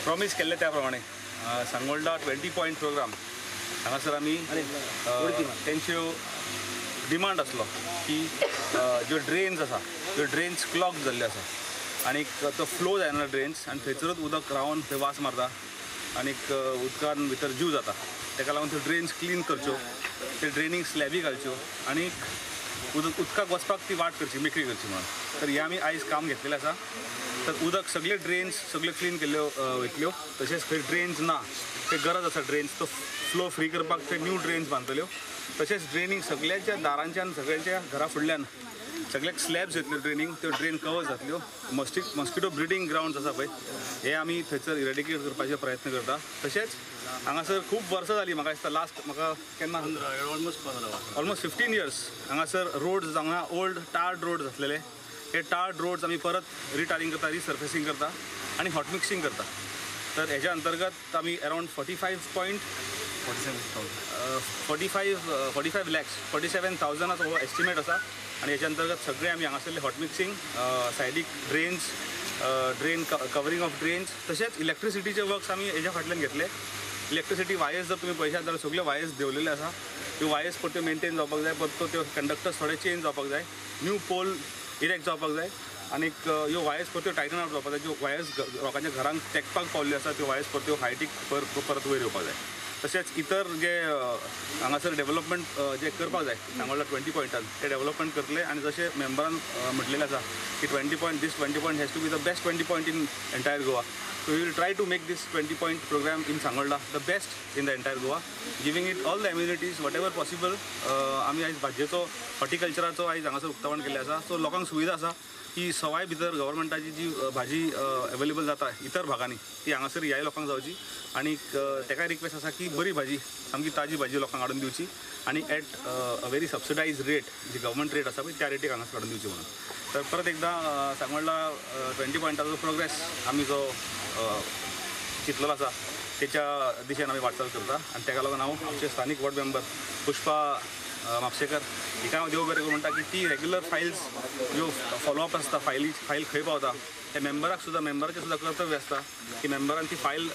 promise केल्ले त्या प्रमाणे सांगोळडा 20 पॉयंट प्रोग्राम हांगासर आमी तेंच्यो डिमांड आसलो की ज्यो ड्रेन्स आसा त्यो ड्रेन्स क्लॉग जाल्ले आसा आनी तो फ्लो जायना ड्रेन्स आनी थंयसरूच उदक रावन थंय वास मारता आनी उदकान भितर जीव जाता ताका लागून त्यो ड्रेन्स क्लीन करच्यो ते ड्रेनींग स्लॅबी घालच्यो आनी उदकाक वचपाक ती वाट करची मेकळी करची म्हणून तर हे आमी आयज काम घेतलेलें आसा तर उदक सगळे ड्रेन्स सगळे क्लीन केल्ल्यो वयतल्यो तशेंच खंय ड्रेन्स ना ते गरज आसा ड्रेन्स तो फ्लो फ्री करपाक ते न्यू ड्रेन्स बांदतल्यो तशेंच ड्रेनींग सगळ्यांच्या दारांच्यान सगळ्यांच्या घरा फुडल्यान सगळ्याक स्लॅब्स येतल्यो ड्रेनींग त्यो ड्रेन कवर जातल्यो मॉस्किटो ब्रिडींग ग्रावंड्स आसा पळय हे आमी थंयसर इरेडिकेट करपाचे प्रयत्न करता तशेंच हांगासर खूब वर्सां जालीं म्हाका दिसता लास्ट म्हाका केन्ना ऑलमोस्ट 15 इयर्स हांगासर रोड्स हांगा ओल्ड टार्ड रोड्स आसलेले हे टार्ड रोड्स आमी परत रिटारिंग करता रिसर्फेसिंग करता आनी हॉट मिक्सिंग करता तर हेच्या अंतर्गत आमी अरावंड 47,000 हो एस्टिमेट आसा आनी हेच्या अंतर्गत सगळे आमी हांगासरले हॉट मिक्सिंग सायडीक drains drain covering of drains तशेंच इलेक्ट्रिसिटीचे वर्क्स आमी हेच्या फाटल्यान घेतले इलेक्ट्रिसिटी वायर्स जर तुमी पळयशात जाल्यार सगळ्यो वायर्स देंवलेल्यो आसा त्यो वायर्स परत्यो मेंटेन जावपाक जाय परतो त्यो कंडक्टर्स थोडे चेंज जावपाक जाय न्यू पोल इरेक्ट जावपाक जाय आनी ह्यो वायर्स परत्यो टायटन आउट जावपाक जाय ज्यो वायर्स लोकांच्या घरांक तेंकपाक पावल्ल्यो आसा त्यो वायर्स परत्यो हायटीक परत वयर येवपाक जाय तशेंच इतर जे हांगासर डेव्हलपमेंट जे करपाक जाय सांगोळडा 20 पॉयंटान ते डेव्हलपमेंट करतले आनी जशें मेंबरान म्हटलेलें आसा की 20 point has to be the best 20 point in entire Goa so we will try to make this 20 point programme in Sangolda the best in the entire Goa giving it all the amenities whatever possible आमी आयज भाजयेचो हॉर्टिकल्चराचो आयज हांगासर उक्तावण केल्लें आसा so लोकांक सुविधा आसा की सवाय भितर गव्हर्मेंटाची जी भाजी अवेलेबल जाता इतर भागांनी ती हांगासर ह्याय लोकांक जावची आनी ताकाय रिक्वेस्ट आसा की बरी भाजी सामकी ताजी भाजी लोकांक हाडून दिवची आनी at a very subsidised rate जी गव्हर्मेंट रेट आसा पळय त्या रेटीक हांगासर हाडून दिवची म्हणून तर परत एकदां सांगोळडा 20 पॉयंटाचो प्रोग्रेस आमी जो चिंतलेलो आसा तेच्या दिशेन आमी वाटचाल करता आनी ताका लागून हांव आमचे स्थानीक वॉर्ड मेंबर पुष्पा म्हापशेकर हिका हांव देव बरें करूं म्हणटा की ती रेग्युलर फायल्स ज्यो फॉलोअप आसता फायल खंय पावता त्या मेंबराक सुद्दां मेंबराचें सुद्दां कर्तव्य आसता की मेंबरान ती फायल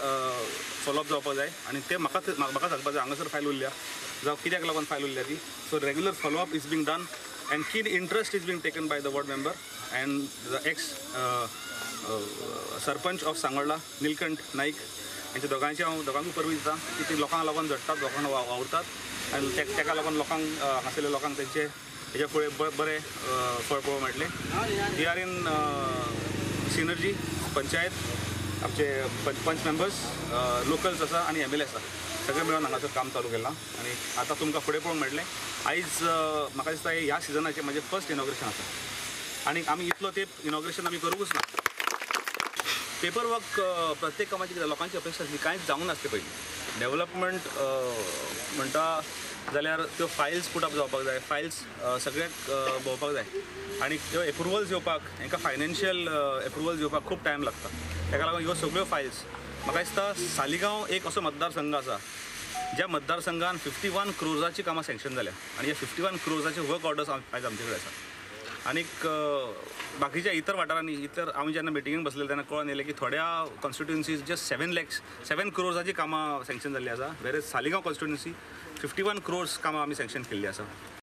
फॉलोअप जावपाक जाय आनी ते म्हाका सांगपाक जाय हांगासर फायल उरल्या जावं कित्याक लागून फायल उरल्या ती so regular follow up is being done and keen interest is being taken by the ward member and the ex sarpanch of Sangolda Neelkanth Naik हेंच्या दोगांकूय परबीं दिता की ती लोकांक लागून झडटात लोकांक वावुरतात आनी ताका लागून लोकांक हांगासरल्या लोकांक तेंचे हेच्या फुडें बरें फळ पळोवंक मेळटलें we are in synergy panchayat आमचे पंच मेंबर्स लोकल्स आसा आनी MLA आसा सगळे मेळून हांगासर काम चालू केलां आनी आतां तुमकां फुडें पळोवंक मेळटलें आयज म्हाका दिसता ह्या सिजनाचें म्हजें फर्स्ट इनॉग्रेशन आसा आनी आमी इतलो तेंप इनॉग्रेशन आमी करूंकच ना पेपर वर्क प्रत्येक कामाची कितें लोकांची अपेक्षा आसली कांयच जावंक नासलें पयलीं डेव्हलपमेंट म्हणटा जाल्यार त्यो फायल्स पुट अप जावपाक जाय फायल्स सगळ्याक भोंवपाक जाय आनी त्यो एप्रुवल्स येवपाक हांकां फायनान्शियल एप्रुवल्स येवपाक खूब टायम लागता ताका लागून ह्यो सगळ्यो फायल्स म्हाका दिसता सालिगांव एक असो मतदारसंघ आसा ज्या मतदारसंघान 51 क्रोर्साची कामां सँक्शन जाल्या आनी ह्या 51 क्रोर्साचे वर्क ऑर्डर्स आयज आमचे कडेन आसा आनीक बाकीच्या इतर वाठारांनी आमी जेन्ना मिटिंगेक बसलेले तेन्ना कळोन येयलें की थोड्या कॉन्स्टिट्युएन्सीज जस्ट 7 क्रोर्साची कामां सँक्शन जाल्ली आसा वेरेज सालिगांव कॉन्स्टिट्युएन्सी 51 क्रोर्स कामां आमी सँक्शन केल्ली आसा